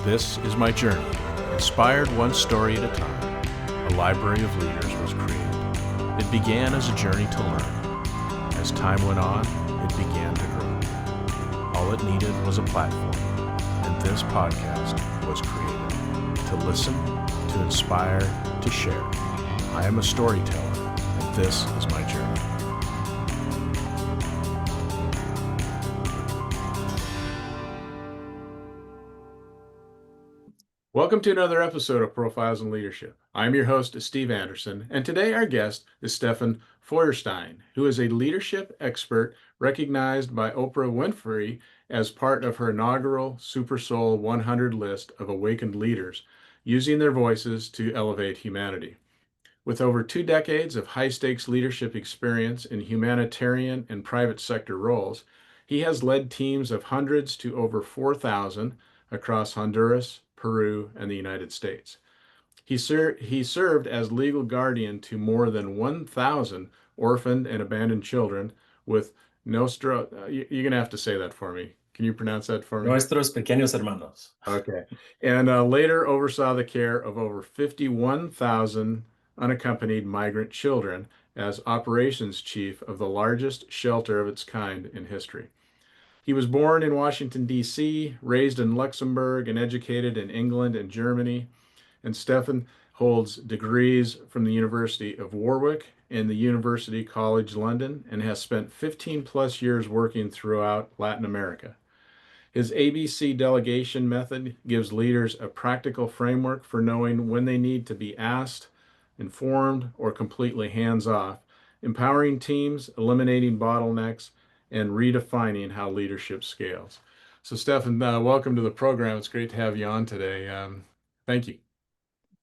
This is my journey. Inspired one story at a time, a library of leaders was created. It began as a journey to learn. As time went on, it began to grow. All it needed was a platform, and this podcast was created. To listen, to inspire, to share. I am a storyteller, and this is my journey. Welcome to another episode of Profiles in Leadership. I'm your host, Steve Anderson, and today our guest is Stefan Feuerstein, who is a leadership expert recognized by Oprah Winfrey as part of her inaugural SuperSoul 100 list of awakened leaders, using their voices to elevate humanity. With over 2 decades of high-stakes leadership experience in humanitarian and private sector roles, he has led teams of hundreds to over 4,000 across Honduras, Peru, and the United States. He served as legal guardian to more than 1,000 orphaned and abandoned children with you're going to have to say that for me. Can you pronounce that for me? Nuestros Pequeños Hermanos. Okay. And later oversaw the care of over 51,000 unaccompanied migrant children as operations chief of the largest shelter of its kind in history. He was born in Washington, D.C., raised in Luxembourg, and educated in England and Germany. And Stefan holds degrees from the University of Warwick and the University College London and has spent 15 plus years working throughout Latin America. His A-B-C Delegation method gives leaders a practical framework for knowing when they need to be asked, informed, or completely hands-off, empowering teams, eliminating bottlenecks, and redefining how leadership scales. So Stefan, welcome to the program. It's great to have you on today. Thank you.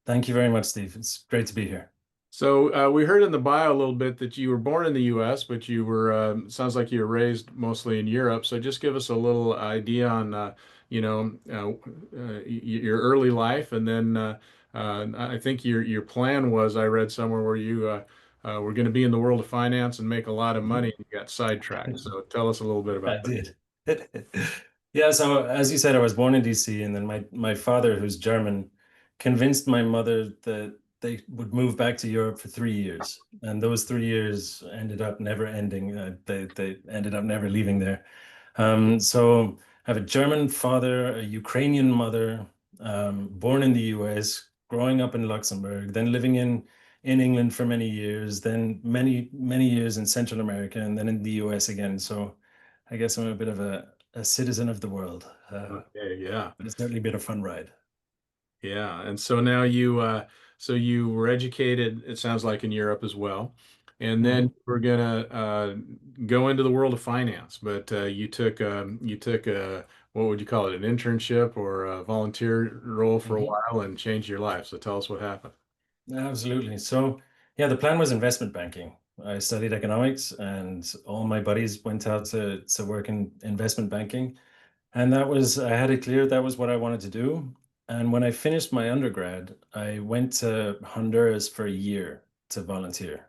Thank you very much, Steve. It's great to be here. So we heard in the bio a little bit that you were born in the U.S., but you were, sounds like you were raised mostly in Europe. So just give us a little idea on, your early life. And then I think your plan was, I read somewhere where you were going to be in the world of finance and make a lot of money, and you got sidetracked. So tell us a little bit about that. I did. Yeah, so as you said, I was born in DC, and then my father, who's German, convinced my mother that they would move back to Europe for 3 years. And those 3 years ended up never ending. They ended up never leaving there. So I have a German father, a Ukrainian mother, born in the US, growing up in Luxembourg, then living in England for many years, then many years in Central America, and then in the US again. So I guess I'm a bit of a citizen of the world. Okay, yeah. But it's certainly been a fun ride. Yeah, and so now you were educated, it sounds like, in Europe as well, and then we're gonna go into the world of finance. But you took what would you call it, an internship or a volunteer role for a while and changed your life. So tell us what happened. Absolutely. So yeah, the plan was investment banking. I studied economics, and all my buddies went out to work in investment banking. And I had it clear that was what I wanted to do. And when I finished my undergrad, I went to Honduras for a year to volunteer.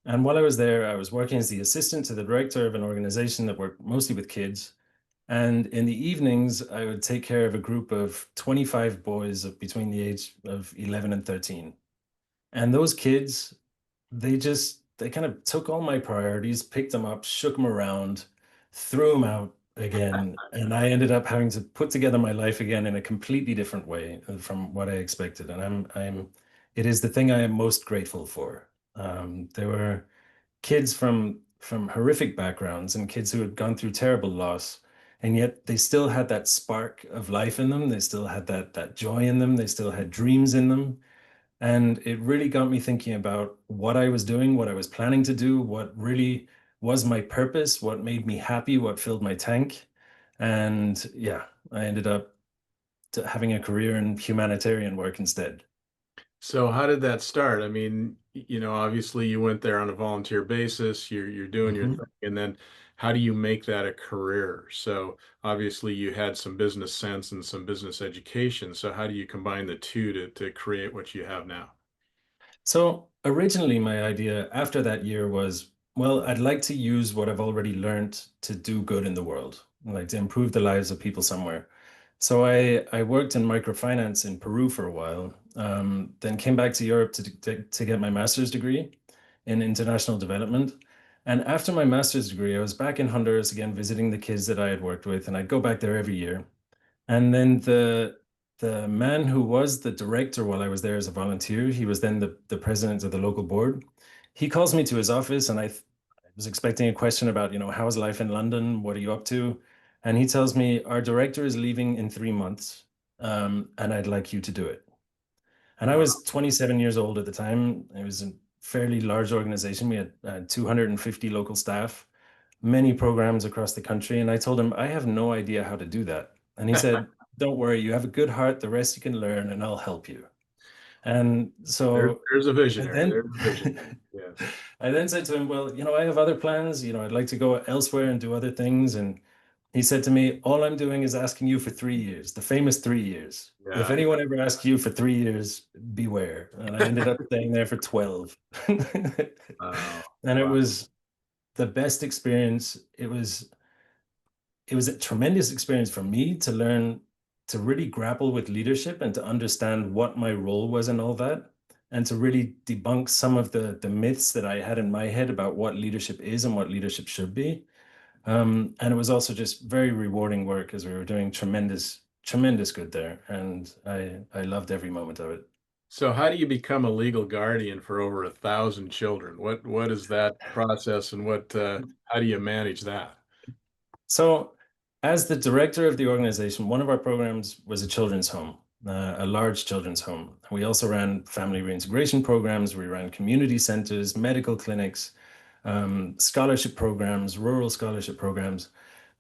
And while I was there, I was working as the assistant to the director of an organization that worked mostly with kids. And in the evenings, I would take care of a group of 25 boys between the age of 11 and 13. And those kids, they kind of took all my priorities, picked them up, shook them around, threw them out again. And I ended up having to put together my life again in a completely different way from what I expected. And it is the thing I am most grateful for. There were kids from horrific backgrounds and kids who had gone through terrible loss, and yet they still had that spark of life in them. They still had that joy in them. They still had dreams in them. And it really got me thinking about what I was doing, what I was planning to do, what really was my purpose, what made me happy, what filled my tank. And yeah, I ended up having a career in humanitarian work instead. So how did that start? I mean, obviously you went there on a volunteer basis, you're doing your thing, and then how do you make that a career? So obviously you had some business sense and some business education. So how do you combine the two to create what you have now? So originally my idea after that year was, well, I'd like to use what I've already learned to do good in the world, like to improve the lives of people somewhere. So I worked in microfinance in Peru for a while, then came back to Europe to get my master's degree in international development. And after my master's degree, I was back in Honduras again, visiting the kids that I had worked with, and I'd go back there every year. And then the man who was the director while I was there as a volunteer, he was then the president of the local board. He calls me to his office, and I was expecting a question about, how's life in London? What are you up to? And he tells me, our director is leaving in 3 months, and I'd like you to do it. And I Wow. was 27 years old at the time. It was a fairly large organization. We had 250 local staff, many programs across the country. And I told him, I have no idea how to do that. And he said, don't worry, you have a good heart. The rest you can learn, and I'll help you. And so There's a I visionary. then There's a visionary. Yes. I then said to him, well, I have other plans. I'd like to go elsewhere and do other things. And he said to me, all I'm doing is asking you for 3 years, the famous 3 years. If Yeah. anyone ever asks you for 3 years, beware. And I ended up staying there for 12. Wow. And it Wow. was the best experience. It was a tremendous experience for me to learn to really grapple with leadership and to understand what my role was and all that, and to really debunk some of the myths that I had in my head about what leadership is and what leadership should be. And it was also just very rewarding work as we were doing tremendous good there, and I loved every moment of it. So how do you become a legal guardian for over 1,000 children? What is that process and how do you manage that? So, as the director of the organization, one of our programs was a children's home, a large children's home. We also ran family reintegration programs. We ran community centers, medical clinics, scholarship programs, rural scholarship programs.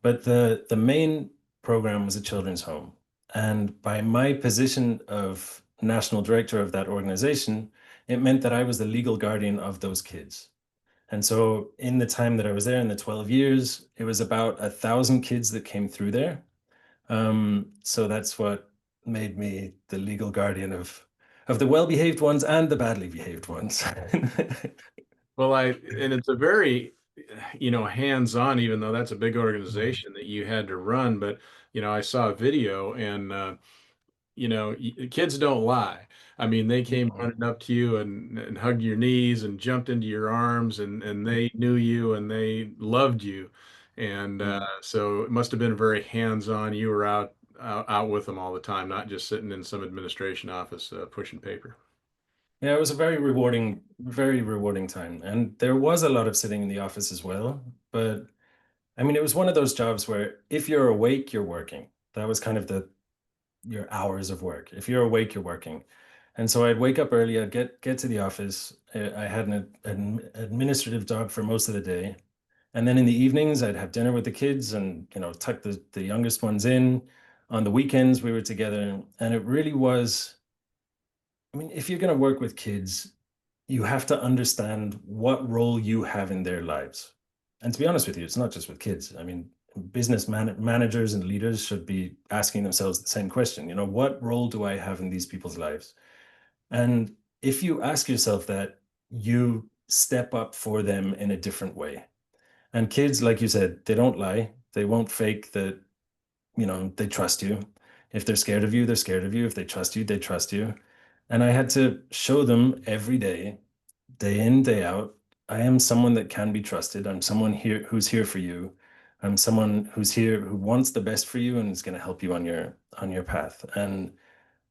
But the main program was a children's home. And by my position of national director of that organization, it meant that I was the legal guardian of those kids. And so, in the time that I was there, in the 12 years, it was about 1,000 kids that came through there. So that's what made me the legal guardian of the well-behaved ones and the badly behaved ones. Well, and it's a very, hands-on, even though that's a big organization that you had to run. But, I saw a video and, kids don't lie. I mean, they came Mhm. running up to you and hugged your knees and jumped into your arms and they knew you and they loved you. And so it must have been very hands-on. You were out with them all the time, not just sitting in some administration office pushing paper. Yeah, it was a very rewarding time. And there was a lot of sitting in the office as well. But I mean, it was one of those jobs where if you're awake, you're working. That was kind of your hours of work. If you're awake, you're working. And so I'd wake up early, I'd get to the office. I had an administrative job for most of the day. And then in the evenings, I'd have dinner with the kids and, tuck the youngest ones in. On the weekends, we were together. And it really was, I mean, if you're going to work with kids, you have to understand what role you have in their lives. And to be honest with you, it's not just with kids. I mean, managers and leaders should be asking themselves the same question. What role do I have in these people's lives? And if you ask yourself that, you step up for them in a different way. And kids, like you said, they don't lie. They won't fake that, they trust you. If they're scared of you, they're scared of you. If they trust you, they trust you. And I had to show them every day in, day out, I am someone that can be trusted. I'm someone here who's here for you. I'm someone who's here who wants the best for you and is going to help you on your path. And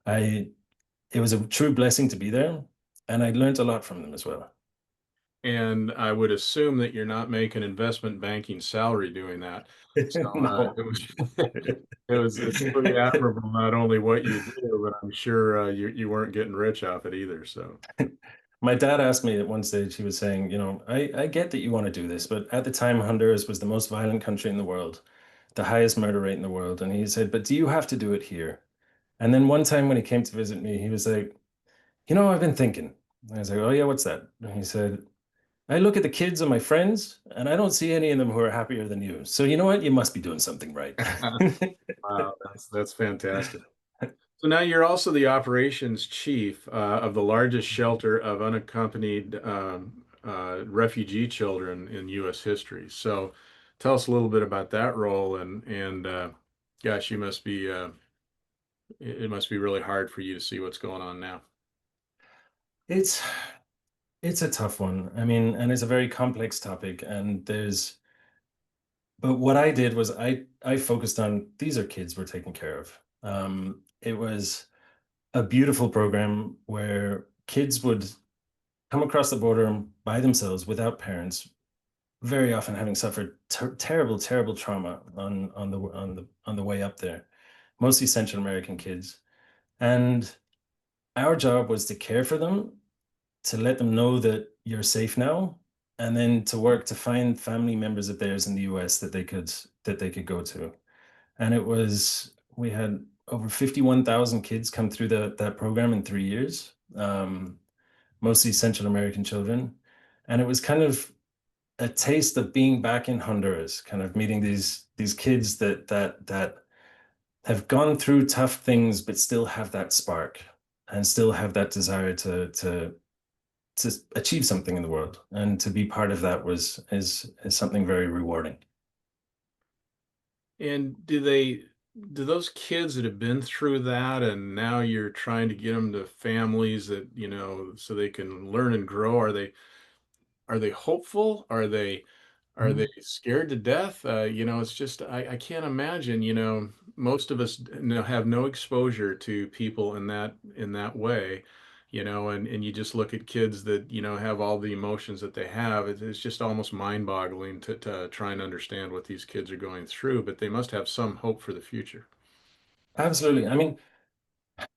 I it was a true blessing to be there, and I learned a lot from them as well. And I would assume that you're not making investment banking salary doing that. So No. it's pretty admirable not only what you do, but I'm sure you weren't getting rich off it either. So My dad asked me at one stage, he was saying, I get that you want to do this, but at the time, Honduras was the most violent country in the world, the highest murder rate in the world. And he said, but do you have to do it here? And then one time when he came to visit me, he was like, I've been thinking. I was like, oh, yeah, what's that? And he said, I look at the kids of my friends, and I don't see any of them who are happier than you. So you know what? You must be doing something right. wow, that's fantastic. So now you're also the operations chief of the largest shelter of unaccompanied refugee children in U.S. history. So tell us a little bit about that role and gosh, you must be. it must be really hard for you to see what's going on now. It's it's a tough one. I mean, and it's a very complex topic, and there's but what I did was I focused on these are kids we're taking care of. It was a beautiful program where kids would come across the border by themselves without parents, very often having suffered terrible, terrible trauma on the way up there, mostly Central American kids. And our job was to care for them, to let them know that you're safe now, and then to work to find family members of theirs in the US that they could go to. And it was we had over 51,000 kids come through that program in 3 years, mostly Central American children. And it was kind of a taste of being back in Honduras, kind of meeting these kids that have gone through tough things, but still have that spark and still have that desire to achieve something in the world. And to be part of that is something very rewarding. And do those kids that have been through that and now you're trying to get them to families that, so they can learn and grow, are they hopeful? Are they scared to death? It's just I can't imagine, most of us have no exposure to people in that way, and you just look at kids that, have all the emotions that they have. It's just almost mind-boggling to try and understand what these kids are going through, but they must have some hope for the future. Absolutely. I mean, when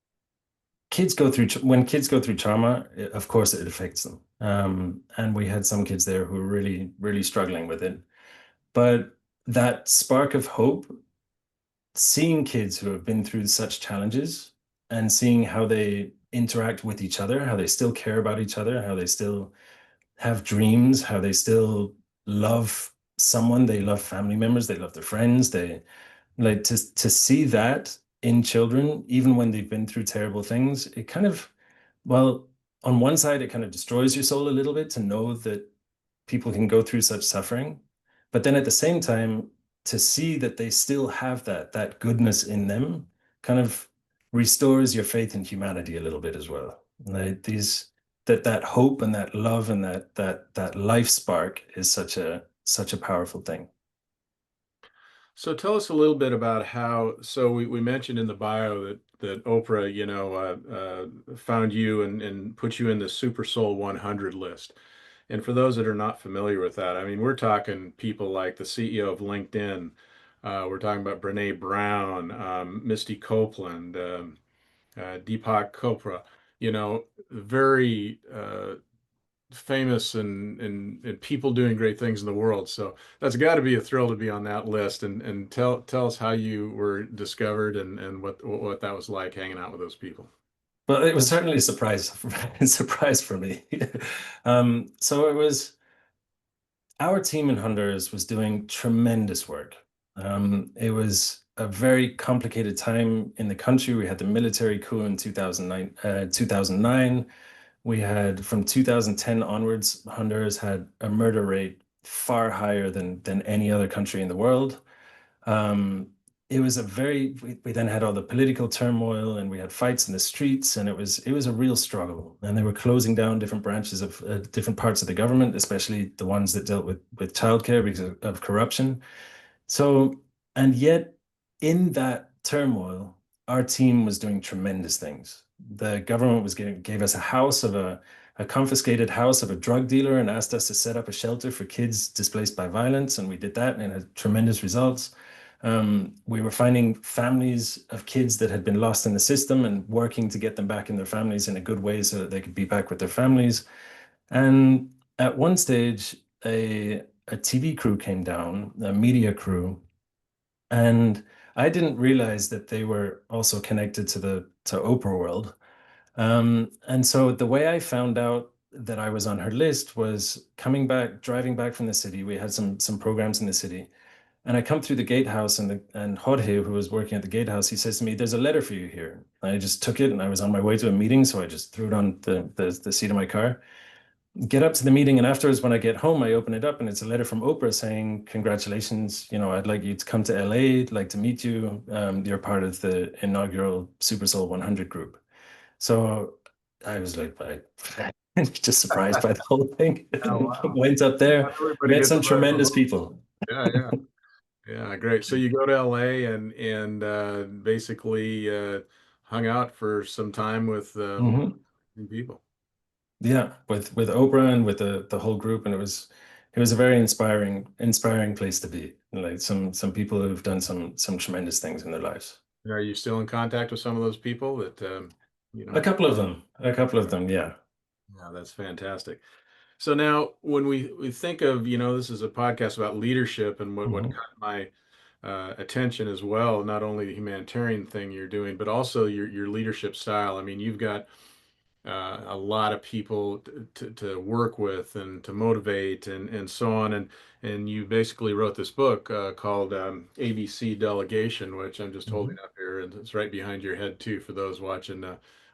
kids go through trauma, of course it affects them. And we had some kids there who were really, really struggling with it. But that spark of hope, seeing kids who have been through such challenges and seeing how they interact with each other, how they still care about each other, how they still have dreams, how they still love someone, they love family members, they love their friends, they like to see that in children, even when they've been through terrible things, it kind of, well, on one side, it kind of destroys your soul a little bit to know that people can go through such suffering. But then at the same time, to see that they still have that goodness in them kind of restores your faith in humanity a little bit as well. Like that hope and that love and that life spark is such a powerful thing. So tell us a little bit about so we mentioned in the bio that Oprah, found you and put you in the SuperSoul 100 list. And for those that are not familiar with that, I mean, we're talking people like the CEO of LinkedIn. We're talking about Brene Brown, Misty Copeland, Deepak Chopra, very famous and people doing great things in the world. So that's got to be a thrill to be on that list. And tell us how you were discovered and what that was like hanging out with those people. But it was certainly a surprise, a surprise for me. So it was our team in Honduras was doing tremendous work. It was a very complicated time in the country. We had the military coup in 2009. We had from 2010 onwards, Honduras had a murder rate far higher than any other country in the world. Um, it was we then had all the political turmoil and we had fights in the streets and it was a real struggle. And they were closing down different branches of different parts of the government, especially the ones that dealt with childcare because of corruption. So, and yet in that turmoil, our team was doing tremendous things. The government gave us a house of a confiscated house of a drug dealer and asked us to set up a shelter for kids displaced by violence, and we did that and it had tremendous results. We were finding families of kids that had been lost in the system and working to get them back in their families in a good way so that they could be back with their families. And at one stage, a TV crew came down, a media crew, and I didn't realize that they were also connected to Oprah World. And so the way I found out that I was on her list was driving back from the city. We had some programs in the city. And I come through the gatehouse and Jorge, who was working at the gatehouse, he says to me, "There's a letter for you here." And I just took it and I was on my way to a meeting, so I just threw it on the seat of my car. get up to the meeting, and afterwards, when I get home, I open it up, and it's a letter from Oprah saying, "Congratulations, I'd like you to come to LA. I'd like to meet you. You're part of the inaugural SuperSoul 100 group." So I was like, just surprised by the whole thing. Oh, wow. Went up Not there, everybody met gets a some letter from tremendous home. people. Yeah, yeah. Yeah, great. So you go to LA and basically hung out for some time with Hmm. people. Yeah, with Oprah and with the whole group, and it was a very inspiring place to be. Like some people who've done some tremendous things in their lives. Are you still in contact with some of those people that A couple of them, yeah. yeah, that's fantastic. So now when we think of, this is a podcast about leadership and what Hmm. caught my attention as well, not only the humanitarian thing you're doing, but also your leadership style. I mean, you've got a lot of people to work with and to motivate and so on. And you basically wrote this book called ABC Delegation, which I'm just holding Hmm. up here, and it's right behind your head too for those watching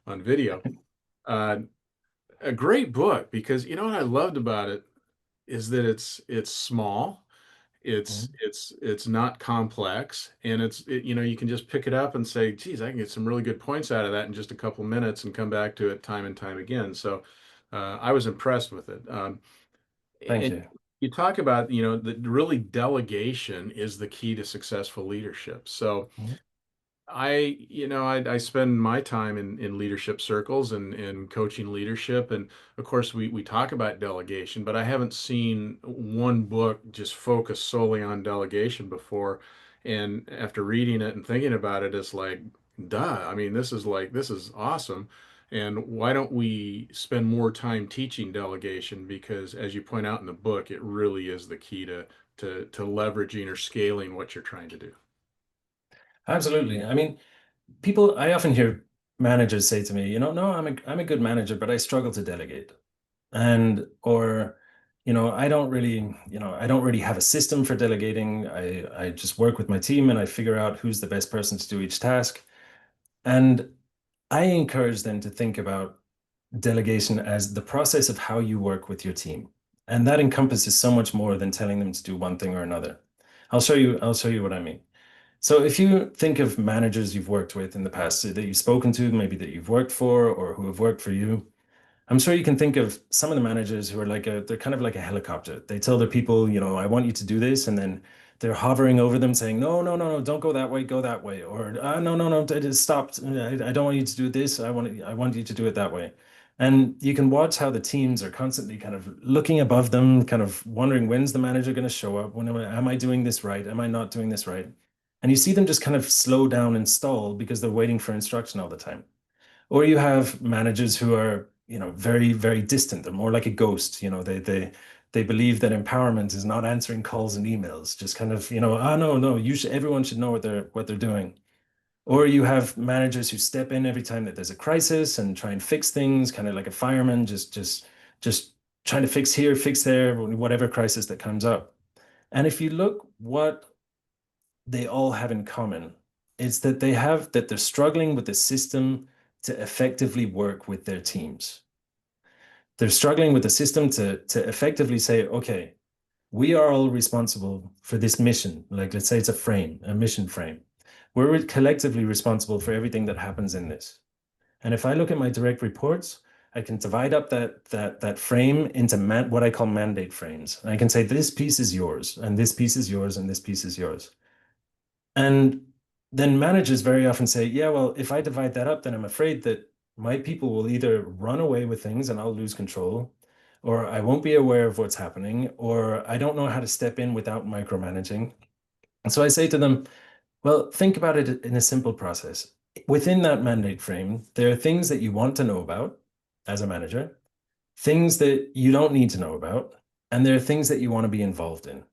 on video. Uh, a great book because you know what I loved about it is that it's small, it's not complex, and you can just pick it up and say, geez, I can get some really good points out of that in just a couple minutes and come back to it time and time again. So I was impressed with it. Thank And you. you talk about, that really delegation is the key to successful leadership. So Mhm. I spend my time in leadership circles and coaching leadership. And of course, we talk about delegation, but I haven't seen one book just focus solely on delegation before. And after reading it and thinking about it, it's like, duh. I mean, this is awesome. And why don't we spend more time teaching delegation? Because as you point out in the book, it really is the key to leveraging or scaling what you're trying to do. Absolutely. I mean, I often hear managers say to me, no, I'm a good manager, but I struggle to delegate. And or I don't really have a system for delegating. I just work with my team and I figure out who's the best person to do each task. And I encourage them to think about delegation as the process of how you work with your team. And that encompasses so much more than telling them to do one thing or another. I'll show you what I mean. So if you think of managers you've worked with in the past that you've spoken to, maybe that you've worked for or who have worked for you, I'm sure you can think of some of the managers who are they're kind of like a helicopter. They tell their people, I want you to do this, and then they're hovering over them saying, no, no, no, no, don't go that way, go that way. Or no, no, no, it is stopped. I don't want you to do this. I want you to do it that way. And you can watch how the teams are constantly kind of looking above them, kind of wondering when's the manager going to show up? Am I doing this right? Am I not doing this right? And you see them just kind of slow down and stall because they're waiting for instruction all the time. Or you have managers who are, very, very distant. They're more like a ghost. They believe that empowerment is not answering calls and emails, just kind of, no, no, everyone should know what they're doing. Or you have managers who step in every time that there's a crisis and try and fix things, kind of like a fireman, just trying to fix here, fix there, whatever crisis that comes up. And if you look what they all have in common, it's that they're struggling with the system to effectively work with their teams. They're struggling with the system to effectively say, okay, we are all responsible for this mission. Like, let's say it's a mission frame. We're collectively responsible for everything that happens in this. And if I look at my direct reports, I can divide up that frame into what I call mandate frames. And I can say this piece is yours, and this piece is yours, and this piece is yours. And then managers very often say, yeah, well, if I divide that up, then I'm afraid that my people will either run away with things and I'll lose control, or I won't be aware of what's happening, or I don't know how to step in without micromanaging. And so I say to them, well, think about it in a simple process. Within that mandate frame, there are things that you want to know about as a manager, things that you don't need to know about, and there are things that you want to be involved in.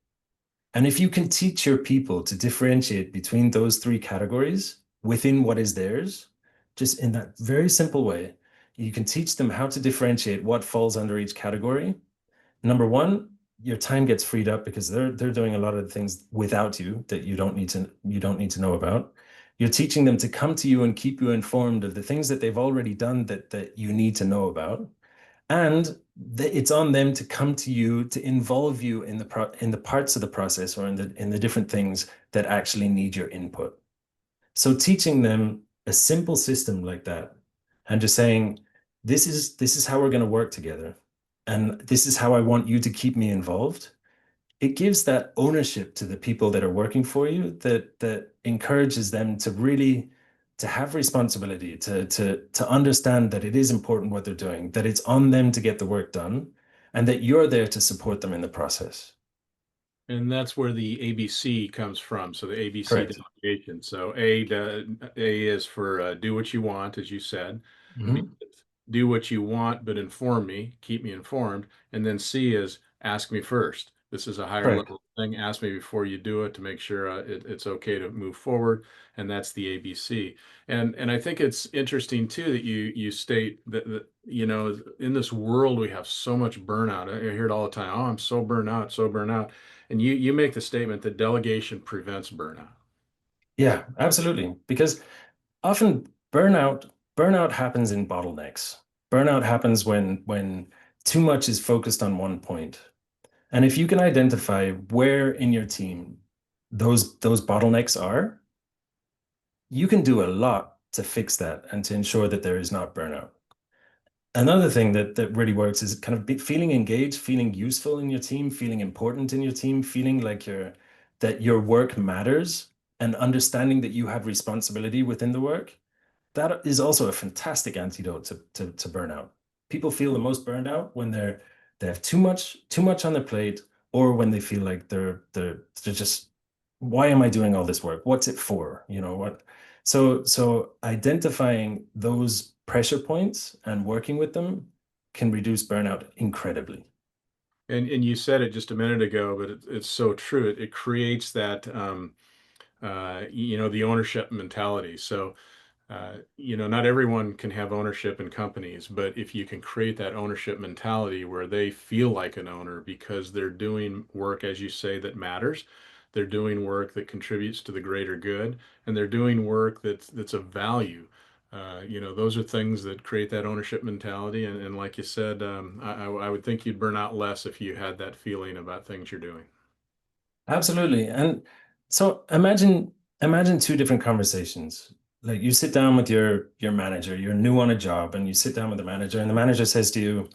And if you can teach your people to differentiate between those three categories within what is theirs, just in that very simple way, you can teach them how to differentiate what falls under each category. Number one, your time gets freed up because they're doing a lot of the things without you that you don't need to know about. You're teaching them to come to you and keep you informed of the things that they've already done that you need to know about. And it's on them to come to you to involve you in the parts of the process or in the different things that actually need your input. So teaching them a simple system like that and just saying, this is how we're going to work together. And this is how I want you to keep me involved. It gives that ownership to the people that are working for you that encourages them to really to have responsibility, to understand that it is important what they're doing, that it's on them to get the work done, and that you're there to support them in the process. And that's where the ABC comes from. So the ABC Correct. delegation. So A is for do what you want, as you said. B Hmm. is do what you want, but inform me, keep me informed. And then C is ask me first. This is a higher Correct. level thing. Ask me before you do it to make sure it's okay to move forward. And that's the ABC. And I think it's interesting too that you state that in this world we have so much burnout. I hear it all the time. Oh, I'm so burnt out, so burnt out. And you make the statement that delegation prevents burnout. Yeah, absolutely. Because often burnout happens in bottlenecks. Burnout happens when too much is focused on one point. And if you can identify where in your team those bottlenecks are, you can do a lot to fix that and to ensure that there is not burnout. Another thing that really works is kind of feeling engaged, feeling useful in your team, feeling important in your team, feeling like that your work matters, and understanding that you have responsibility within the work. That is also a fantastic antidote to burnout. People feel the most burned out when they have too much on their plate, or when they feel like they're just, why am I doing all this work? What's it for? You know what? So identifying those pressure points and working with them can reduce burnout incredibly. And you said it just a minute ago, but it's so true. It creates that the ownership mentality. So not everyone can have ownership in companies, but if you can create that ownership mentality where they feel like an owner because they're doing work, as you say, that matters, they're doing work that contributes to the greater good, and they're doing work that's of value. Those are things that create that ownership mentality. And like you said, I would think you'd burn out less if you had that feeling about things you're doing. Absolutely. And so imagine two different conversations. Like you sit down with your manager, you're new on a job, and you sit down with the manager, and the manager says to you,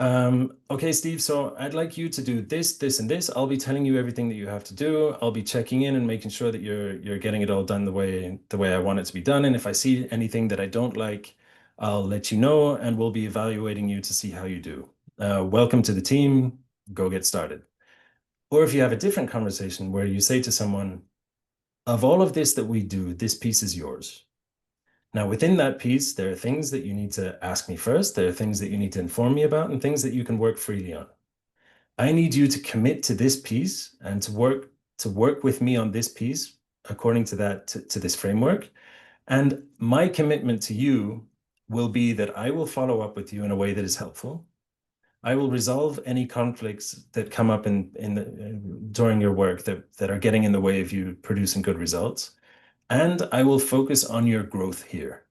okay, Steve, so I'd like you to do this, this, and this. I'll be telling you everything that you have to do. I'll be checking in and making sure that you're getting it all done the way I want it to be done. And if I see anything that I don't like, I'll let you know, and we'll be evaluating you to see how you do. Welcome to the team. Go get started. Or if you have a different conversation where you say to someone, of all of this that we do, this piece is yours. Now, within that piece, there are things that you need to ask me first. There are things that you need to inform me about, and things that you can work freely on. I need you to commit to this piece and to work with me on this piece according to to this framework. And my commitment to you will be that I will follow up with you in a way that is helpful. I will resolve any conflicts that come up during your work that are getting in the way of you producing good results. And I will focus on your growth here.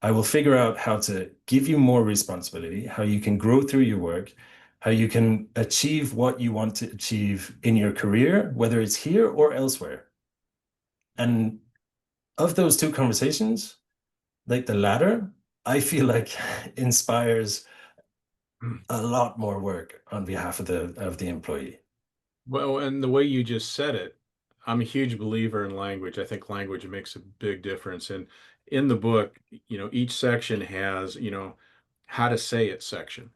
I will figure out how to give you more responsibility, how you can grow through your work, how you can achieve what you want to achieve in your career, whether it's here or elsewhere. And of those two conversations, like the latter, I feel like inspires a lot more work on behalf of the employee. Well, and the way you just said it, I'm a huge believer in language. I think language makes a big difference. And in the book, each section has, how to say it section,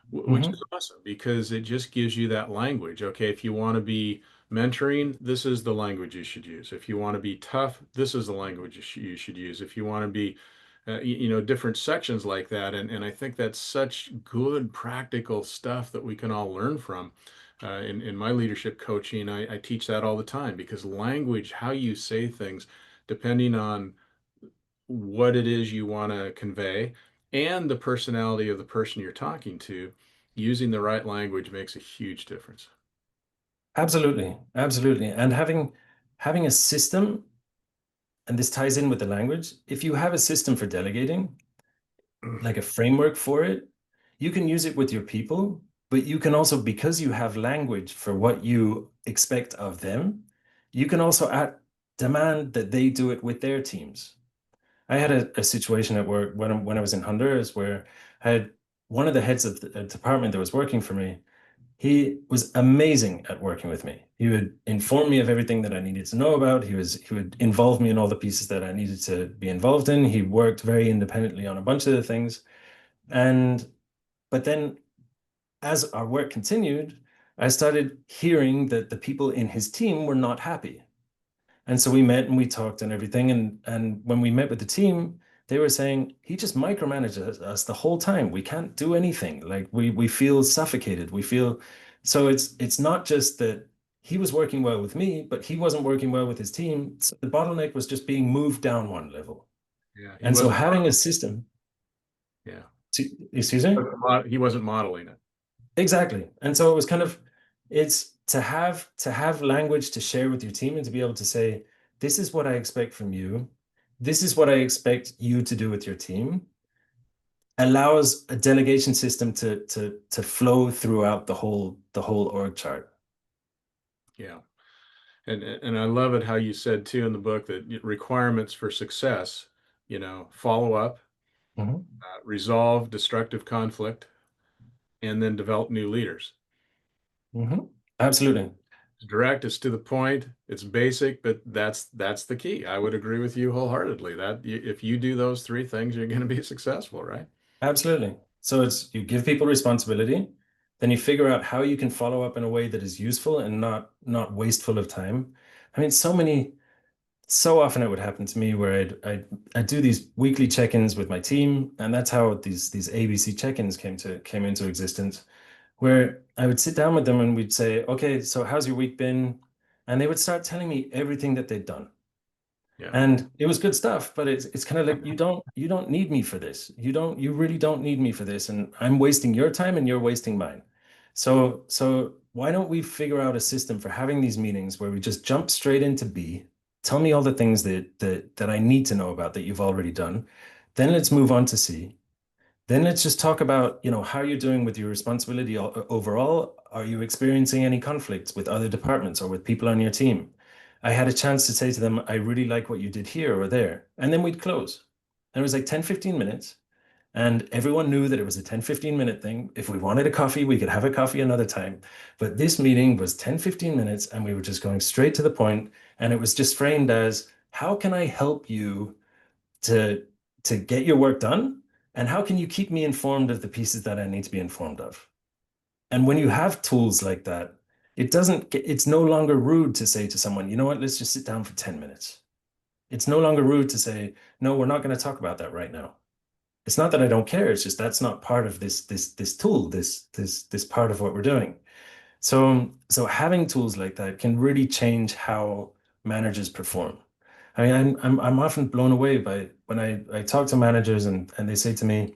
which is Hmm. awesome because it just gives you that language. Okay, if you want to be mentoring, this is the language you should use. If you want to be tough, this is the language you should use. If you want to be, different sections like that. And I think that's such good practical stuff that we can all learn from. In my leadership coaching, I teach that all the time because language, how you say things, depending on what it is you want to convey and the personality of the person you're talking to, using the right language makes a huge difference. Absolutely, absolutely. And having a system, and this ties in with the language, if you have a system for delegating, like a framework for it, you can use it with your people, but you can also, because you have language for what you expect of them, you can also demand that they do it with their teams. I had a situation at work when I was in Honduras where I had one of the heads of the department that was working for me. He was amazing at working with me. He would inform me of everything that I needed to know about. He would involve me in all the pieces that I needed to be involved in. He worked very independently on a bunch of the things. And but then as our work continued, I started hearing that the people in his team were not happy. And so we met and we talked and everything. And when we met with the team, they were saying he just micromanages us the whole time. We can't do anything. Like we feel suffocated. We feel so it's not just that he was working well with me, but he wasn't working well with his team. So the bottleneck was just being moved down one level. Yeah, he And so wasn't. having a system, Yeah, excuse me? he wasn't modeling it. Exactly. And so it was kind of it's to have language to share with your team and to be able to say, this is what I expect from you. This is what I expect you to do with your team. Allows a delegation system to flow throughout the whole org chart. Yeah. And I love it how you said too in the book that requirements for success, follow up, Mhm. resolve destructive conflict, and then develop new leaders. Mhm. Absolutely. It's direct, it's to the point, it's basic, but that's the key. I would agree with you wholeheartedly that if you do those three things, you're going to be successful, right? Absolutely. So it's you give people responsibility, then you figure out how you can follow up in a way that is useful and not wasteful of time. I mean, so often it would happen to me where I'd do these weekly check-ins with my team, and that's how these ABC check-ins came into existence, where I would sit down with them and we'd say, okay, so how's your week been? And they would start telling me everything that they'd done. Yeah. And it was good stuff, but it's kind of like you don't need me for this. You really don't need me for this. And I'm wasting your time and you're wasting mine. So why don't we figure out a system for having these meetings where we just jump straight into B, tell me all the things that I need to know about that you've already done. Then let's move on to C. Then let's just talk about, how you're doing with your responsibility overall. Are you experiencing any conflicts with other departments or with people on your team? I had a chance to say to them, I really like what you did here or there. And then we'd close. And it was like 10, 15 minutes. And everyone knew that it was a 10, 15-minute thing. If we wanted a coffee, we could have a coffee another time. But this meeting was 10, 15 minutes and we were just going straight to the point. And it was just framed as, how can I help you to get your work done? And how can you keep me informed of the pieces that I need to be informed of? And when you have tools like that, it's no longer rude to say to someone, you know what, let's just sit down for 10 minutes. It's no longer rude to say, no, we're not going to talk about that right now. It's not that I don't care, it's just that's not part of this tool, this part of what we're doing. So having tools like that can really change how managers perform. I mean, I'm often blown away by when I talk to managers and they say to me,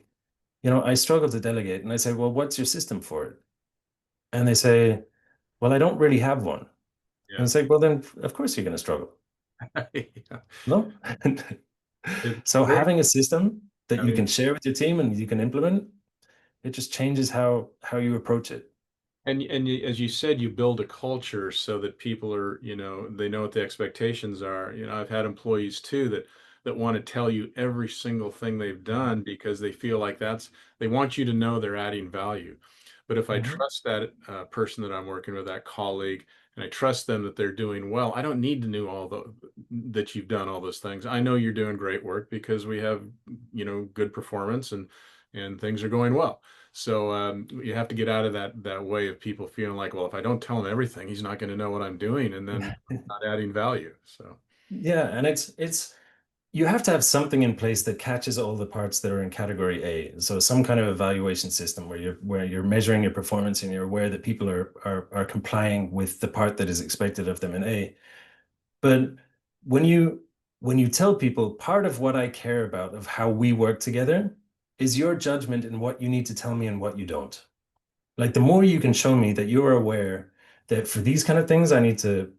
I struggle to delegate. And I say, well, what's your system for it? And they say, well, I don't really have one. And Yeah. it's like, well, then of course you're going to struggle. Yeah. No? It's So very, having a system that I you mean, can share with your team and you can implement, it just changes how you approach it. as you said, you build a culture so that people are, they know what the expectations are. I've had employees too that want to tell you every single thing they've done because they feel like they want you to know they're adding value. But if I Mhm. trust that person that I'm working with, that colleague, and I trust them that they're doing well, I don't need to know that you've done all those things. I know you're doing great work because we have, good performance and things are going well. So you have to get out of that way of people feeling like, well, if I don't tell him everything, he's not going to know what I'm doing, and then not adding value. So Yeah, and it's you have to have something in place that catches all the parts that are in category A. So some kind of evaluation system where you're measuring your performance and you're aware that people are complying with the part that is expected of them in A. But when you when you tell people part of what I care about of how we work together is your judgment in what you need to tell me and what you don't. Like the more you can show me that you are aware that for these kind of things I need to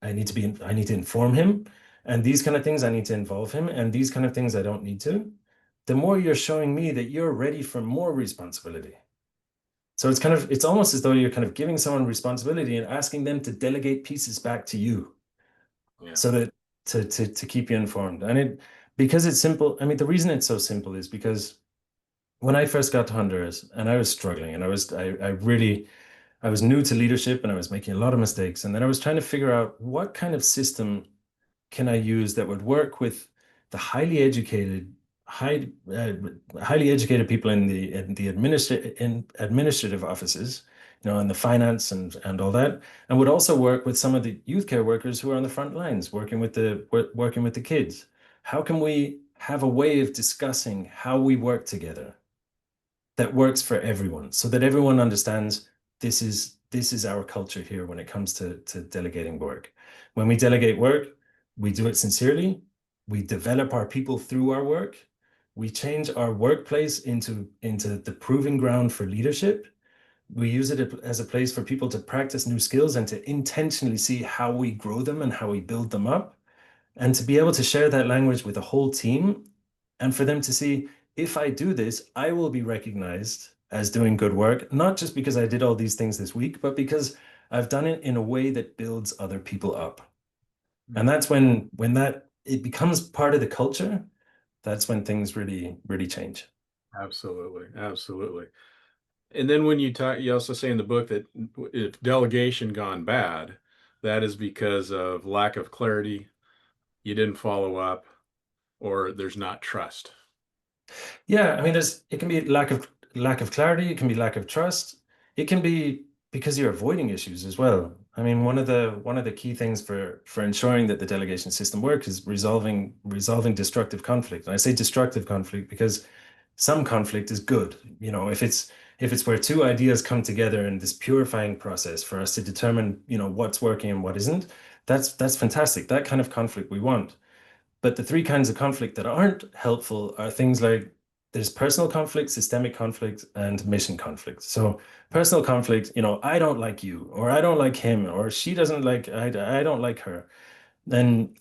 inform him, and these kind of things I need to involve him, and these kind of things I don't need to, the more you're showing me that you're ready for more responsibility. So it's almost as though you're kind of giving someone responsibility and asking them to delegate pieces back to you Yeah. so that to keep you informed. And because it's simple, I mean, the reason it's so simple is because when I first got to Honduras and I was struggling and I was new to leadership and I was making a lot of mistakes. And then I was trying to figure out what kind of system can I use that would work with the high, uh, highly educated people in the administrative offices, in the finance and all that, and would also work with some of the youth care workers who are on the front lines, working with the kids. How can we have a way of discussing how we work together that works for everyone so that everyone understands this is our culture here when it comes to delegating work. When we delegate work, we do it sincerely. We develop our people through our work. We change our workplace into the proving ground for leadership. We use it as a place for people to practice new skills and to intentionally see how we grow them and how we build them up, and to be able to share that language with a whole team, and for them to see, if I do this, I will be recognized as doing good work, not just because I did all these things this week, but because I've done it in a way that builds other people up. And Mm. that's when that it becomes part of the culture, that's when things really, really change. Absolutely. Absolutely. And then when you talk, you also say in the book that if delegation gone bad, that is because of lack of clarity, you didn't follow up, or there's not trust. Yeah, I mean, it can be lack of clarity, it can be lack of trust, it can be because you're avoiding issues as well. I mean, one of the key things for ensuring that the delegation system works is resolving destructive conflict. And I say destructive conflict because some conflict is good. If it's where two ideas come together in this purifying process for us to determine, what's working and what isn't, that's fantastic. That kind of conflict we want. But the three kinds of conflict that aren't helpful are things like there's personal conflict, systemic conflict, and mission conflict. So personal conflict, I don't like you, or I don't like him, or she doesn't like, I don't like her. And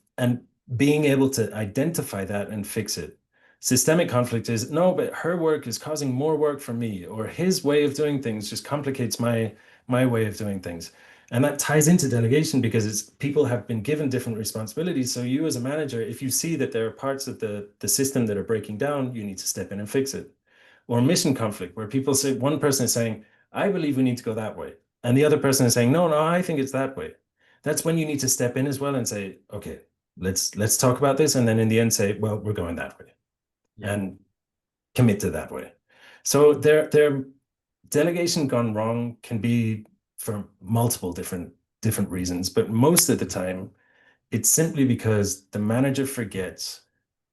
being able to identify that and fix it. Systemic conflict is no, but her work is causing more work for me, or his way of doing things just complicates my way of doing things. And that ties into delegation because it's people have been given different responsibilities. So you as a manager, if you see that there are parts of the system that are breaking down, you need to step in and fix it. Or mission conflict, where people say one person is saying, I believe we need to go that way. And the other person is saying, no, no, I think it's that way. That's when you need to step in as well and say, okay, let's talk about this. And then in the end say, well, we're going that way, Yeah. and commit to that way. So their delegation gone wrong can be for multiple different reasons, but most of the time it's simply because the manager forgets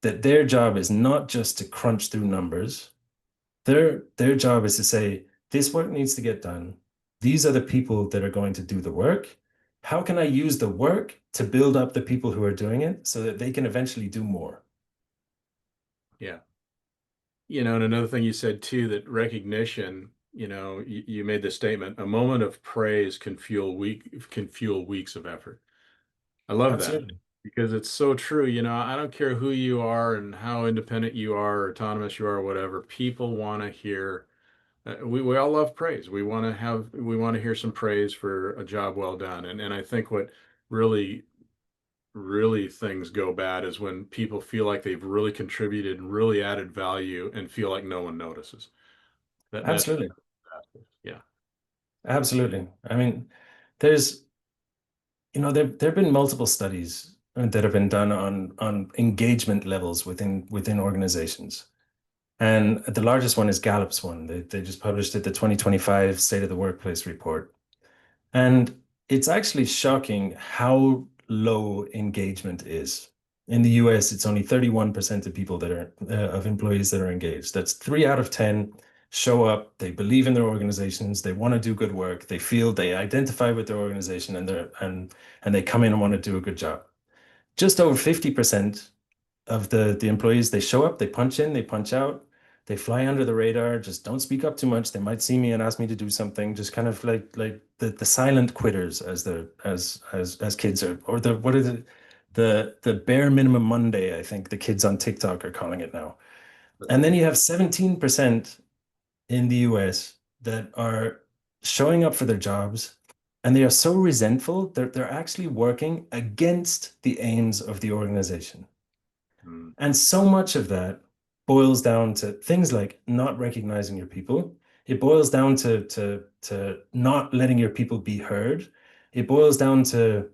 that their job is not just to crunch through numbers. Their job is to say, this work needs to get done. These are the people that are going to do the work. How can I use the work to build up the people who are doing it so that they can eventually do more? Yeah. And another thing you said too, that recognition, you made the statement, a moment of praise can fuel weeks of effort. I love that Absolutely. because it's so true. I don't care who you are and how independent you are, or autonomous you are, or whatever. People want to hear. We all love praise. We want to hear some praise for a job well done. And I think what really really things go bad is when people feel like they've really contributed and really added value and feel like no one notices. That's Absolutely. yeah. Absolutely. I mean, there's, there have been multiple studies that have been done on engagement levels within organizations. And the largest one is Gallup's one. They just published it, the 2025 State of the Workplace report. And it's actually shocking how low engagement is. In the US, it's only 31% of people of employees that are engaged. That's 3 out of 10 show up, they believe in their organizations, they want to do good work, they feel they identify with their organization and they come in and want to do a good job. Just over 50% of the employees, they show up, they punch in, they punch out, they fly under the radar, just don't speak up too much. They might see me and ask me to do something, just kind of like the silent quitters as kids are, or the what is it? The bare minimum Monday, I think the kids on TikTok are calling it now. And then you have 17% in the US that are showing up for their jobs and they are so resentful that they're actually working against the aims of the organization. Mm. And so much of that boils down to things like not recognizing your people. It boils down to not letting your people be heard. It boils down to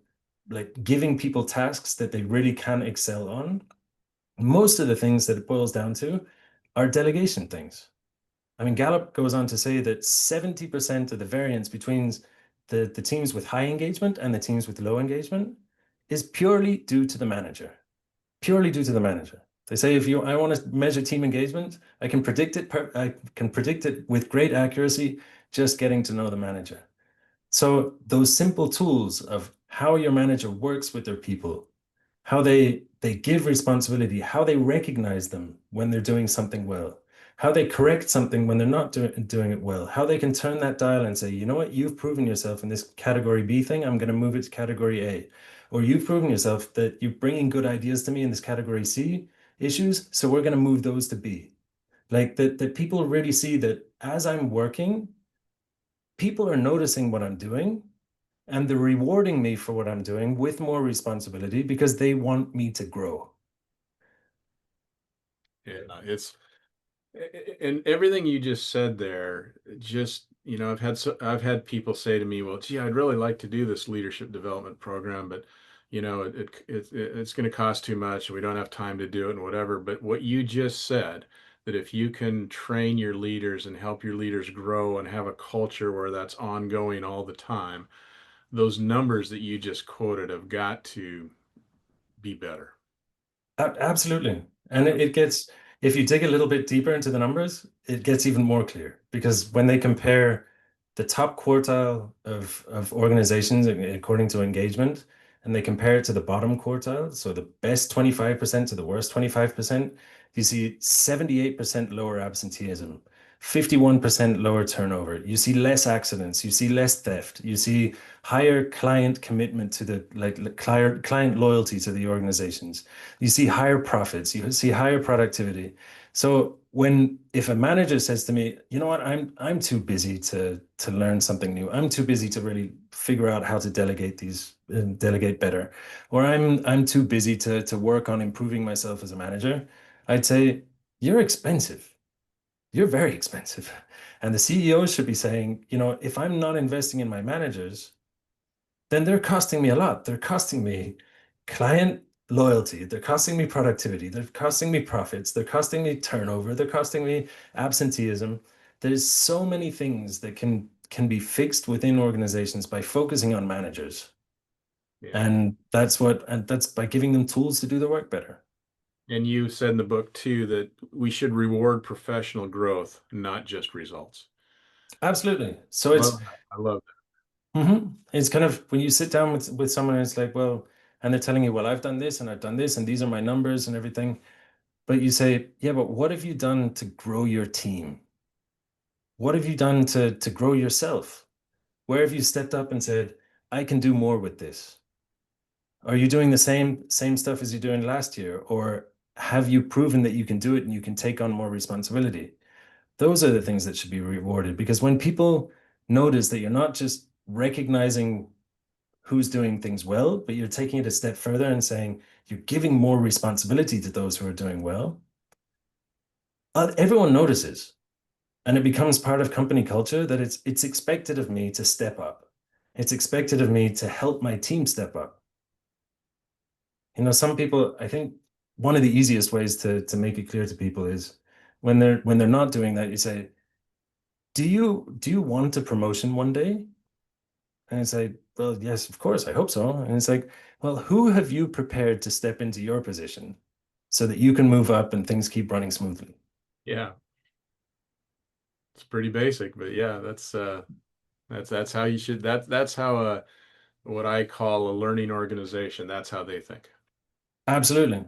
like giving people tasks that they really can excel on. Most of the things that it boils down to are delegation things. I mean, Gallup goes on to say that 70% of the variance between the teams with high engagement and the teams with low engagement is purely due to the manager. Purely due to the manager. They say if you I want to measure team engagement, I can predict it with great accuracy just getting to know the manager. So those simple tools of how your manager works with their people, how they give responsibility, how they recognize them when they're doing something well, how they correct something when they're not doing it well, how they can turn that dial and say, you know what, you've proven yourself in this category B thing, I'm going to move it to category A. Or you've proven yourself that you're bringing good ideas to me in this category C issues, so we're going to move those to B. Like that people really see that as I'm working, people are noticing what I'm doing and they're rewarding me for what I'm doing with more responsibility because they want me to grow. Yeah, it's and everything you just said there, just, I've had people say to me, well, gee, I'd really like to do this leadership development program, but it's going to cost too much and we don't have time to do it and whatever. But what you just said, that if you can train your leaders and help your leaders grow and have a culture where that's ongoing all the time, those numbers that you just quoted have got to be better. Absolutely. And it gets, if you dig a little bit deeper into the numbers, it gets even more clear because when they compare the top quartile of organizations according to engagement, and they compare it to the bottom quartile, so the best 25% to the worst 25%, you see 78% lower absenteeism, 51% lower turnover. You see less accidents, you see less theft, you see higher client commitment to the like client loyalty to the organizations. You see higher profits, you see higher productivity. So when if a manager says to me, you know what, I'm too busy to learn something new. I'm too busy to really figure out how to delegate better, or I'm too busy to work on improving myself as a manager, I'd say you're expensive. You're very expensive. And the CEO should be saying, you know, if I'm not investing in my managers, then they're costing me a lot. They're costing me client loyalty. They're costing me productivity. They're costing me profits. They're costing me turnover. They're costing me absenteeism. There's so many things that can be fixed within organizations by focusing on managers. Yeah. And that's by giving them tools to do their work better. And you said in the book too that we should reward professional growth, not just results. Absolutely. So Love that. I love it's kind of when you sit down with someone and it's like, well, and they're telling you, well, I've done this and I've done this and these are my numbers and everything. But you say, yeah, but what have you done to grow your team? What have you done to grow yourself? Where have you stepped up and said, I can do more with this? Are you doing the same stuff as you're doing last year? Or have you proven that you can do it and you can take on more responsibility? Those are the things that should be rewarded because when people notice that you're not just recognizing who's doing things well, but you're taking it a step further and saying you're giving more responsibility to those who are doing well, everyone notices. And it becomes part of company culture that it's expected of me to step up. It's expected of me to help my team step up. You know, some people, I think one of the easiest ways to make it clear to people is when they're not doing that, you say, do you want a promotion one day? And it's like, well, yes, of course, I hope so. And it's like, well, who have you prepared to step into your position so that you can move up and things keep running smoothly? it. Yeah, it's pretty basic, but yeah, that's how you should that's how what I call a learning organization. That's how they think. Absolutely.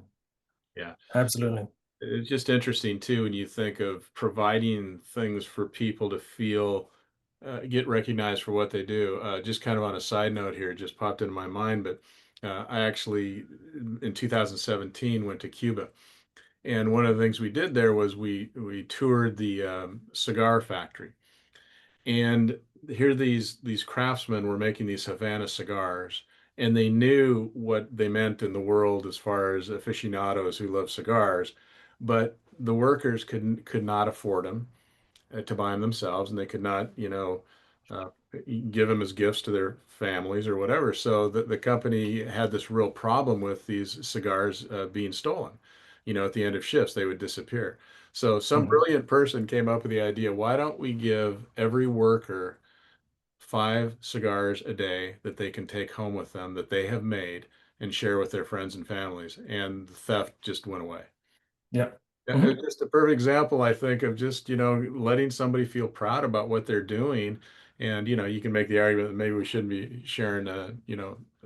Yeah. Absolutely. It's just interesting too when you think of providing things for people to feel get recognized for what they do. Just kind of on a side note here, it just popped into my mind, but I actually in 2017 went to Cuba And one of the things we did there was we toured the cigar factory. And here these craftsmen were making these Havana cigars, and they knew what they meant in the world as far as aficionados who love cigars, but the workers could not afford them to buy them themselves, and they could not, uh, give them as gifts to their families or whatever. So the company had this real problem with these cigars being stolen. At the end of shifts, they would disappear. So some Mhm. brilliant person came up with the idea, why don't we give every worker 5 cigars a day that they can take home with them that they have made and share with their friends and families? And the theft just went away. Yeah. It's Mhm. just a perfect example, I think, of just, letting somebody feel proud about what they're doing. And, you can make the argument that maybe we shouldn't be sharing,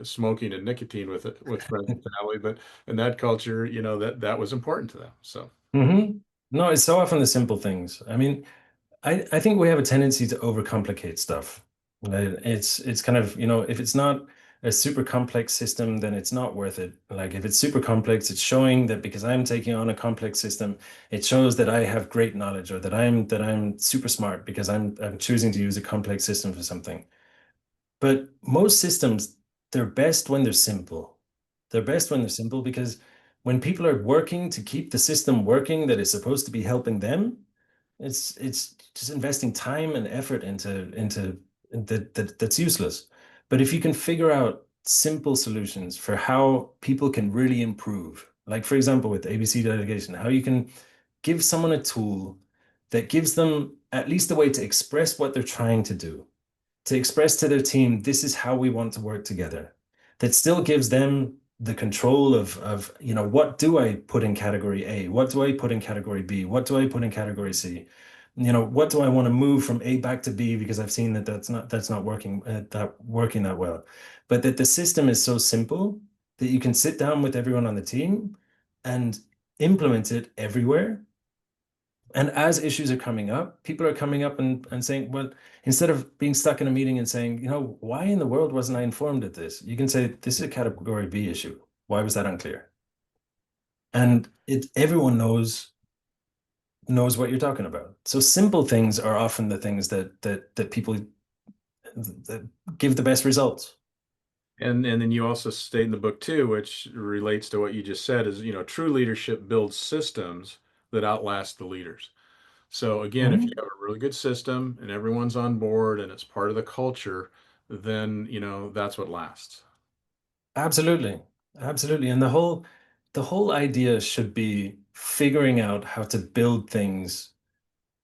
smoking and nicotine with friends and family, but in that culture, that was important to them. So, Mhm. No, it's so often the simple things. I mean, I think we have a tendency to overcomplicate stuff. Right? It's kind of, if it's not a super complex system, then it's not worth it. Like if it's super complex, it's showing that because I'm taking on a complex system, it shows that I have great knowledge or that I'm super smart because I'm choosing to use a complex system for something. But most systems, they're best when they're simple. They're best when they're simple because when people are working to keep the system working that is supposed to be helping them, it's just investing time and effort into that's useless. But if you can figure out simple solutions for how people can really improve, like for example with ABC delegation, how you can give someone a tool that gives them at least a way to express what they're trying to express to their team, this is how we want to work together. That still gives them the control of, what do I put in category A? What do I put in category B? What do I put in category C? What do I want to move from A back to B because I've seen that that's not working that well. But that the system is so simple that you can sit down with everyone on the team and implement it everywhere and as issues are coming up, people are coming up and saying, well, instead of being stuck in a meeting and saying, why in the world wasn't I informed of this? You can say, this is a category B issue. Why was that unclear? And everyone knows what you're talking about. So simple things are often the things that people that give the best results. and then you also state in the book too, which relates to what you just said, is, true leadership builds systems that outlast the leaders. So again, if you Mhm. have a really good system and everyone's on board and it's part of the culture, then, that's what lasts. Absolutely. Absolutely. And the whole idea should be figuring out how to build things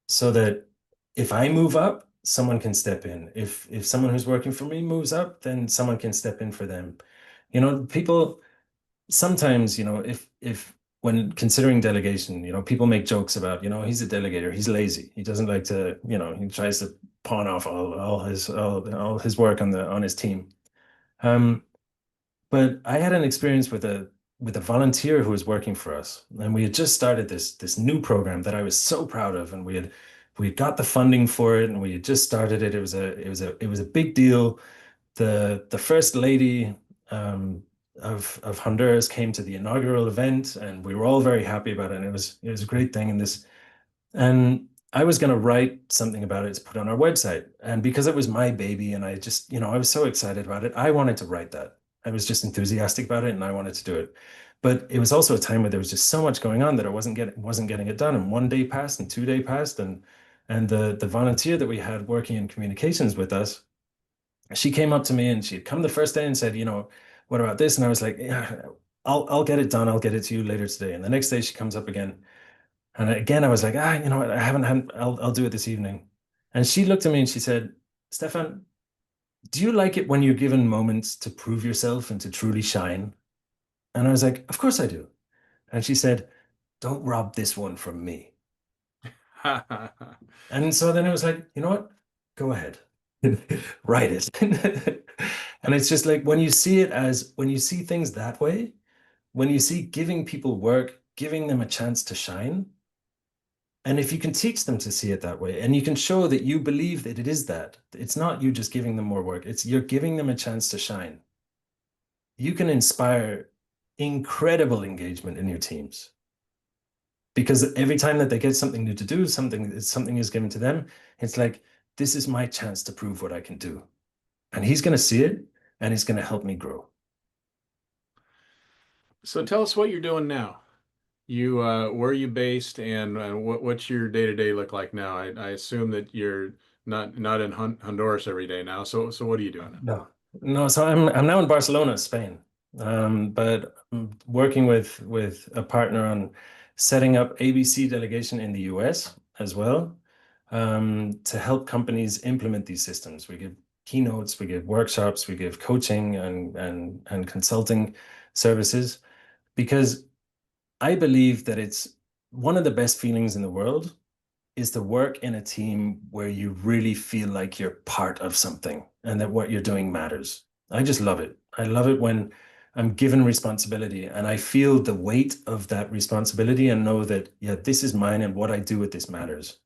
so that if I move up, someone can step in. If someone who's working for me moves up, then someone can step in for them. People sometimes, if when considering delegation, people make jokes about, he's a delegator, he's lazy. He doesn't like to, he tries to pawn off all his work on his team. Um, but I had an experience with a volunteer who was working for us, and we had just started this new program that I was so proud of, and we had got the funding for it, and we had just started it. It was a big deal. The first lady of Honduras came to the inaugural event, and we were all very happy about it. And it was a great thing. And I was going to write something about it to put on our website. And because it was my baby and I just, I was so excited about it, I wanted to write that. I was just enthusiastic about it and I wanted to do it. But it was also a time where there was just so much going on that I wasn't getting it done. And one day passed and 2 day passed and the volunteer that we had working in communications with us, she came up to me and she had come the first day and said, what about this? And I was like, yeah, I'll get it done. I'll get it to you later today. And the next day she comes up again. And again, I was like, you know what? I haven't had, I'll do it this evening. And she looked at me and she said, Stefan, do you like it when you're given moments to prove yourself and to truly shine? And I was like, of course I do. And she said, don't rob this one from me. And so then I was like, you know what? Go ahead. Write it. And it's just like when you see things that way, when you see giving people work, giving them a chance to shine, and if you can teach them to see it that way, and you can show that you believe that it is that, it's not you just giving them more work, it's you're giving them a chance to shine. You can inspire incredible engagement in your teams. because every time that they get something new to do, something is given to them, it's like, this is my chance to prove what I can do. And he's going to see it and he's going to help me grow. So tell us what you're doing now. Where are you based, and what's your day-to-day look like now? I assume that you're not in Honduras every day now. So what are you doing? No, no. So I'm now in Barcelona, Spain, but I'm working with a partner on setting up A-B-C delegation in the US as well, to help companies implement these systems. We give keynotes, we give workshops, we give coaching and consulting services because I believe that it's one of the best feelings in the world is to work in a team where you really feel like you're part of something and that what you're doing matters. I just love it. I love it when I'm given responsibility and I feel the weight of that responsibility and know that, yeah, this is mine and what I do with this matters.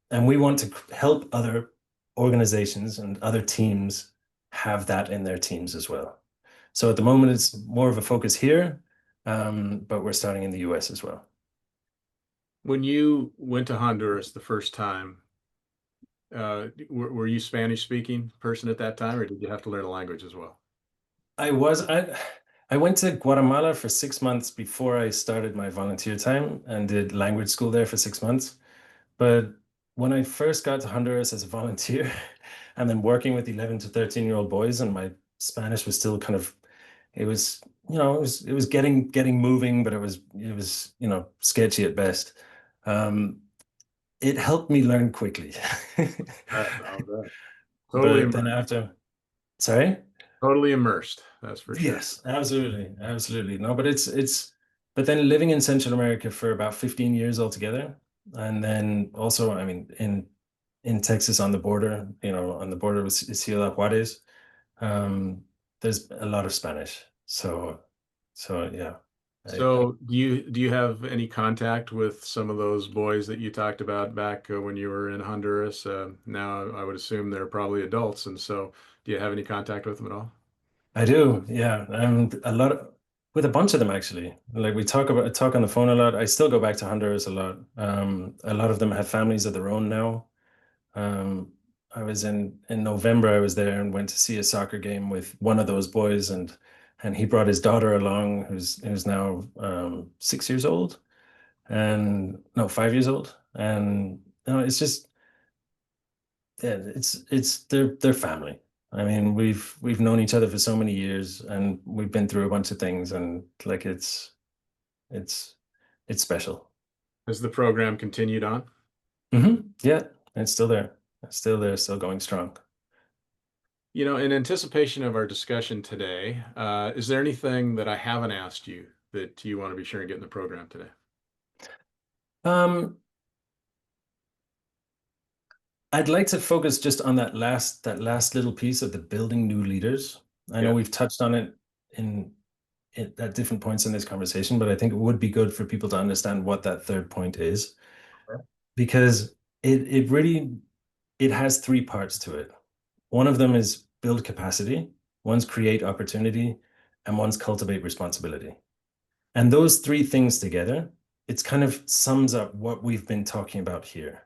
And we want to help other organizations and other teams have that in their teams as well. So at the moment, it's more of a focus here, but we're starting in the US as well. When you went to Honduras the first time, were you Spanish speaking person at that time, or did you have to learn a language as well? I was I went to Guatemala for 6 months before I started my volunteer time and did language school there for 6 months. But when I first got to Honduras as a volunteer and then working with 11 to 13-year-old boys and my Spanish was still kind of it was it was getting moving, but it was sketchy at best. Um, it helped me learn quickly. I'll bet. Totally But then immersed. after, sorry? Totally immersed. That's for sure. Yes, absolutely. Absolutely. No, but but then living in Central America for about 15 years altogether. And then also, I mean, in Texas on the border, on the border with Ciudad Juarez, um, there's a lot of Spanish. So yeah. I So do you have any contact with some of those boys that you talked about back when you were in Honduras? Now I would assume they're probably adults, and so do you have any contact with them at all? I do, yeah. With a bunch of them actually. Like we talk on the phone a lot. I still go back to Honduras a lot. A lot of them have families of their own now. Um, I was in November, I was there and went to see a soccer game with one of those boys and he brought his daughter along who's now 6 years old and no, 5 years old. And it's just yeah, it's their family. I mean, we've known each other for so many years and we've been through a bunch of things and like it's it's special. Has the program continued on? Yeah, it's still there. It's still there, still going strong. In anticipation of our discussion today, is there anything that I haven't asked you that you want to be sure and get in the program today? Um, I'd like to focus just on that last little piece of the building new leaders. I know Yeah. we've touched on it in, at different points in this conversation, but I think it would be good for people to understand what that third point is because it has three parts to it. One of them is build capacity, one's create opportunity, and one's cultivate responsibility. And those three things together, it's kind of sums up what we've been talking about here.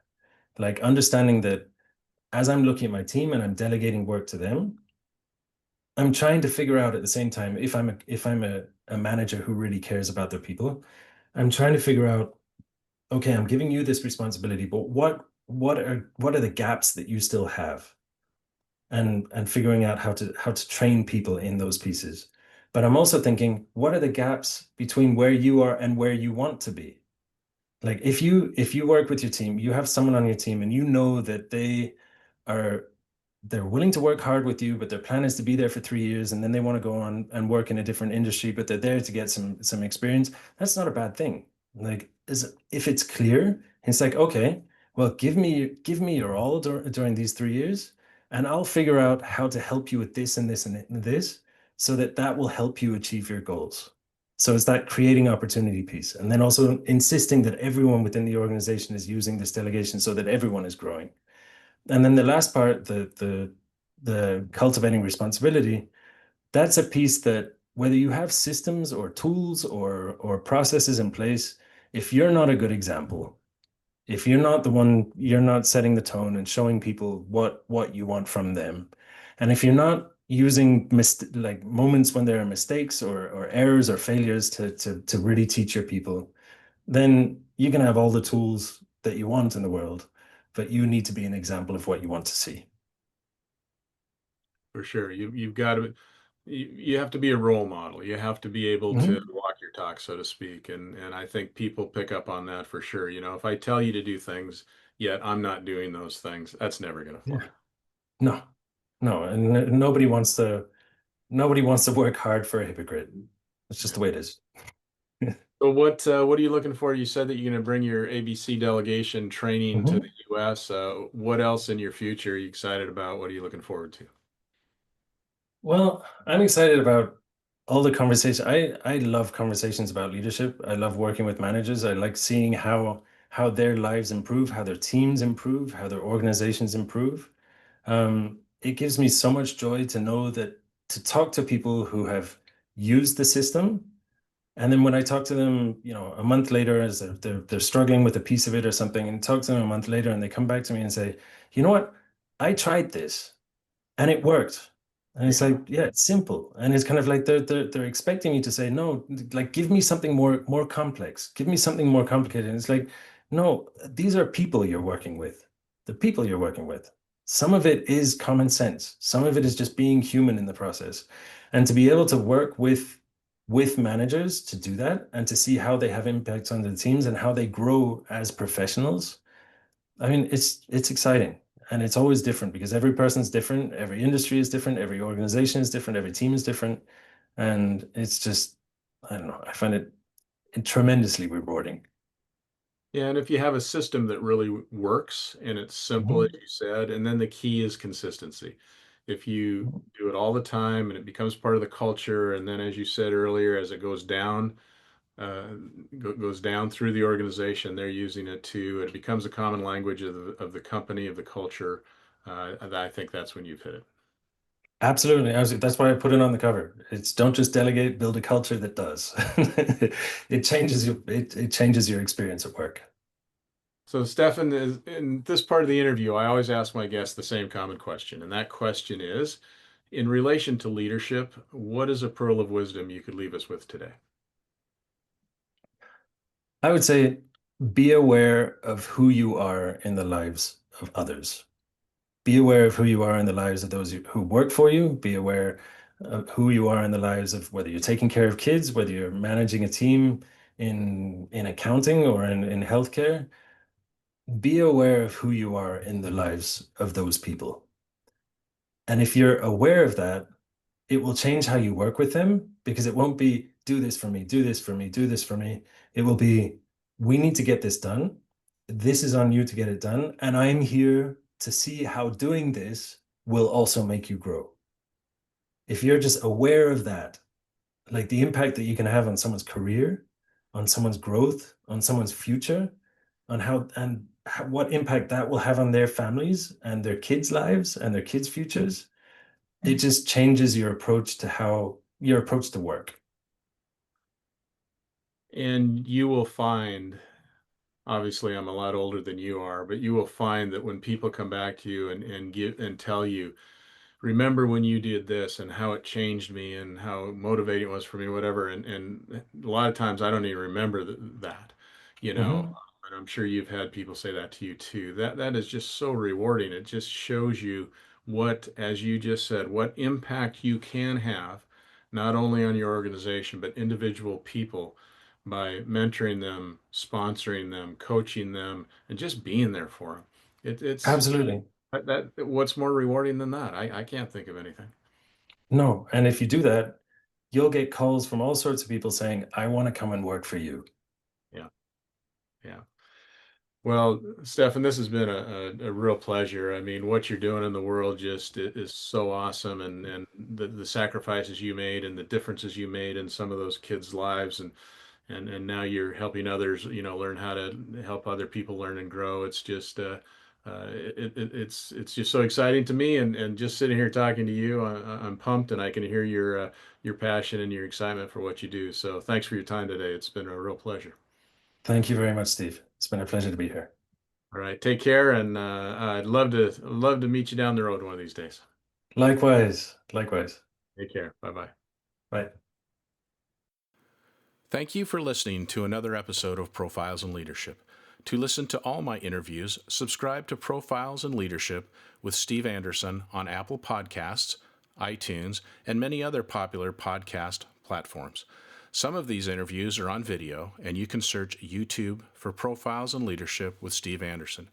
Like understanding that as I'm looking at my team and I'm delegating work to them, I'm trying to figure out at the same time if I'm a manager who really cares about their people, I'm trying to figure out, okay, I'm giving you this responsibility, but what are the gaps that you still have? And figuring out how to train people in those pieces. But I'm also thinking, what are the gaps between where you are and where you want to be? Like if you work with your team, you have someone on your team and you know that are they're willing to work hard with you, but their plan is to be there for 3 years and then they want to go on and work in a different industry, but they're there to get some experience. That's not a bad thing. Like if it's clear, it's like, okay, well, give me your all during these 3 years, and I'll figure out how to help you with this and this and this so that will help you achieve your goals. So it's that creating opportunity piece, and then also insisting that everyone within the organization is using this delegation so that everyone is growing. And then the last part, the cultivating responsibility, that's a piece that whether you have systems or tools or processes in place, if you're not a good example, if you're not the one, you're not setting the tone and showing people what you want from them, and if you're not using like moments when there are mistakes or errors or failures to really teach your people, then you can have all the tools that you want in the world, but you need to be an example of what you want to see. For sure. You've got to you have to be a role model. You have to be able to Mhm. walk your talk, so to speak. And I think people pick up on that for sure. If I tell you to do things, yet I'm not doing those things, that's never going to fly. Yeah. No, no, and nobody wants to work hard for a hypocrite. It's just Yeah. the way it is. So what are you looking for? You said that you're going to bring your ABC delegation training to the Mhm. US. What else in your future are you excited about? What are you looking forward to? Well, I'm excited about all the conversation. I love conversations about leadership. I love working with managers. I like seeing how their lives improve, how their teams improve, how their organizations improve. It gives me so much joy to know that to talk to people who have used the system, and then when I talk to them, a month later, as they're struggling with a piece of it or something, and talk to them a month later, and they come back to me and say, you know what, I tried this and it worked. And it's Yeah. like, yeah, it's simple. And it's kind of like they're expecting me to say, no, like give me something more complex. Give me something more complicated. And it's like, no, these are people you're working with. The people you're working with. Some of it is common sense. Some of it is just being human in the process. And to be able to work with managers to do that and to see how they have impacts on the teams and how they grow as professionals. I mean, it's exciting and it's always different because every person's different, every industry is different, every organization is different, every team is different, and it's just I don't know. I find it tremendously rewarding. Yeah, and if you have a system that really works and it's simple, as Mhm. you said, and then the key is consistency. If you do it all the time and it becomes part of the culture, and then as you said earlier, as it uh, goes down through the organization, they're using it too. It becomes a common language of the company, of the culture. I think that's when you've hit it. Absolutely. That's why I put it on the cover. It's don't just delegate, build a culture that does. It changes your experience at work. So, Stefan, in this part of the interview, I always ask my guests the same common question, and that question is, in relation to leadership, what is a pearl of wisdom you could leave us with today? I would say be aware of who you are in the lives of others. Be aware of who you are in the lives of those who work for you. Be aware of who you are in the lives of whether you're taking care of kids, whether you're managing a team in accounting or in healthcare. Be aware of who you are in the lives of those people. And if you're aware of that, it will change how you work with them because it won't be do this for me, do this for me, do this for me. It will be we need to get this done. This is on you to get it done. And I'm here to see how doing this will also make you grow. If you're just aware of that, like the impact that you can have on someone's career, on someone's growth, on someone's future, on what impact that will have on their families and their kids' lives and their kids' futures, it just changes your approach to how your approach to work. And you will find, obviously, I'm a lot older than you are, but you will find that when people come back to you and give and tell you, remember when you did this and how it changed me and how motivating it was for me, whatever. And a lot of times I don't even remember that, you know. Mhm. And I'm sure you've had people say that to you too. That is just so rewarding. It just shows you what, as you just said, what impact you can have, not only on your organization, but individual people by mentoring them, sponsoring them, coaching them, and just being there for them. It's Absolutely. what's more rewarding than that? I can't think of anything. No. And if you do that, you'll get calls from all sorts of people saying, I want to come and work for you. Yeah, yeah. Well, Stefan, this has been a real pleasure. I mean, what you're doing in the world just is so awesome, and the sacrifices you made and the differences you made in some of those kids' lives, and now you're helping others, learn how to help other people learn and grow. It's just it's just so exciting to me, and just sitting here talking to you, I'm pumped, and I can hear your passion and your excitement for what you do. So thanks for your time today. It's been a real pleasure. Thank you very much, Steve. It's been a pleasure to be here. All right, take care, and I'd love to meet you down the road one of these days. Likewise, likewise. Take care. Bye-bye. Bye. Thank you for listening to another episode of Profiles in Leadership. To listen to all my interviews, subscribe to Profiles in Leadership with Steve Anderson on Apple Podcasts, iTunes, and many other popular podcast platforms. Some of these interviews are on video, and you can search YouTube for Profiles in Leadership with Steve Anderson.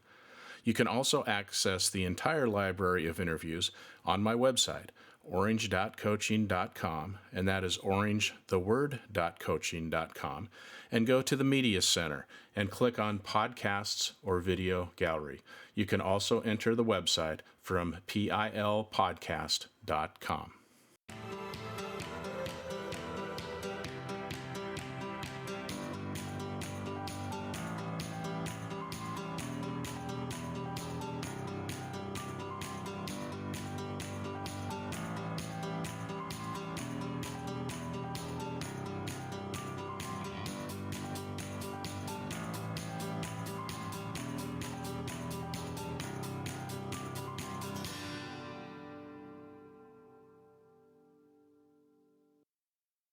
You can also access the entire library of interviews on my website, orange.coaching.com, and that is orangetheword.coaching.com, and go to the Media Center and click on Podcasts or Video Gallery. You can also enter the website from pilpodcast.com.